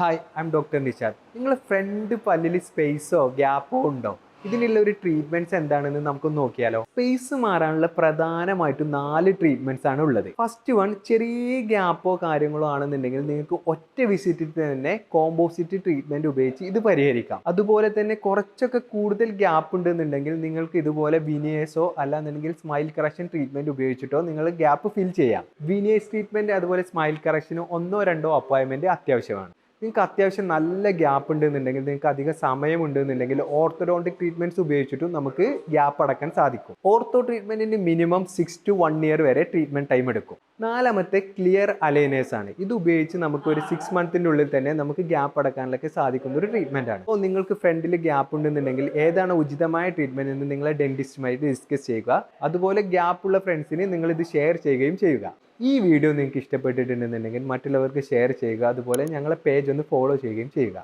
Hi I M doctor Nishad. നിങ്ങളുടെ front പല്ലിൽ സ്പേസോ ഗ്യാപ്പോ ഉണ്ടോ? ഇതിനുള്ള ഒരു ട്രീറ്റ്മെന്റ്സ് എന്താണെന്ന് നമുക്ക് നോക്കിയാലോ. സ്പേസ് മാറാനുള്ള പ്രധാനമായിട്ടും 4 ട്രീറ്റ്മെന്റ്സ് ആണ് ഉള്ളത്. ഫസ്റ്റ് വൺ, ചെറിയ ഗ്യാപ്പോ കാര്യങ്ങളോ ആണെന്നുണ്ടെങ്കിൽ നിങ്ങൾക്ക് ഒറ്റ വിസിറ്റിൽ തന്നെ കോമ്പോസിറ്റ് ട്രീറ്റ്മെന്റ് ഉപയോഗിച്ച് ഇത് പരിഹരിക്കാം. അതുപോലെ തന്നെ കുറച്ചൊക്കെ കൂടുതൽ ഗ്യാപ്പ് ഉണ്ടെന്നുണ്ടെങ്കിൽ നിങ്ങൾക്ക് ഇതുപോലെ വിനിയേഴ്സോ അല്ലാന്നുണ്ടെങ്കിൽ സ്മൈൽ കറക്ഷൻ ട്രീറ്റ്മെന്റ് ഉപയോഗിച്ചിട്ടോ നിങ്ങൾ ഗ്യാപ്പ് ഫിൽ ചെയ്യാം. വിനിയേഴ്സ് ട്രീറ്റ്മെന്റ് അതുപോലെ സ്മൈൽ കറക്ഷന് 1-2 അപ്പോയിന്റ്മെന്റ് അത്യാവശ്യമാണ്. നിങ്ങൾക്ക് അത്യാവശ്യം നല്ല ഗ്യാപ്പ് ഉണ്ടെന്നുണ്ടെങ്കിൽ, നിങ്ങൾക്ക് അധികം സമയം ഉണ്ടെന്നുണ്ടെങ്കിൽ ഓർത്തോഡോണ്ടിക് ട്രീറ്റ്മെന്റ്സ് ഉപയോഗിച്ചിട്ടും നമുക്ക് ഗ്യാപ്പ് അടക്കാൻ സാധിക്കും. ഓർത്തോ ട്രീറ്റ്മെന്റിന് മിനിമം 6 to 1 year വരെ ട്രീറ്റ്മെന്റ് ടൈം എടുക്കും. നാലാമത്തെ ക്ലിയർ അലൈനേഴ്സ് ആണ്. ഇത് ഉപയോഗിച്ച് നമുക്ക് ഒരു 6 months ഉള്ളിൽ തന്നെ നമുക്ക് ഗ്യാപ്പ് അടക്കാനൊക്കെ സാധിക്കുന്ന ഒരു ട്രീറ്റ്മെന്റ് ആണ്. അപ്പോൾ നിങ്ങൾക്ക് ഫ്രണ്ടിൽ ഗ്യാപ്പ് ഉണ്ടെന്നുണ്ടെങ്കിൽ ഏതാണ് ഉചിതമായ ട്രീറ്റ്മെന്റ് എന്ന് നിങ്ങളെ ഡെന്റിസ്റ്റുമായിട്ട് ഡിസ്കസ് ചെയ്യുക. അതുപോലെ ഗ്യാപ്പ് ഉള്ള ഫ്രണ്ട്സിന് നിങ്ങൾ ഇത് ഷെയർ ചെയ്യുകയും ചെയ്യുക. ഈ വീഡിയോ നിങ്ങൾക്ക് ഇഷ്ടപ്പെട്ടിട്ടുണ്ടെന്നുണ്ടെങ്കിൽ മറ്റുള്ളവർക്ക് ഷെയർ ചെയ്യുക. അതുപോലെ ഞങ്ങളെ പേജ് ഒന്ന് ഫോളോ ചെയ്യുകയും ചെയ്യുക.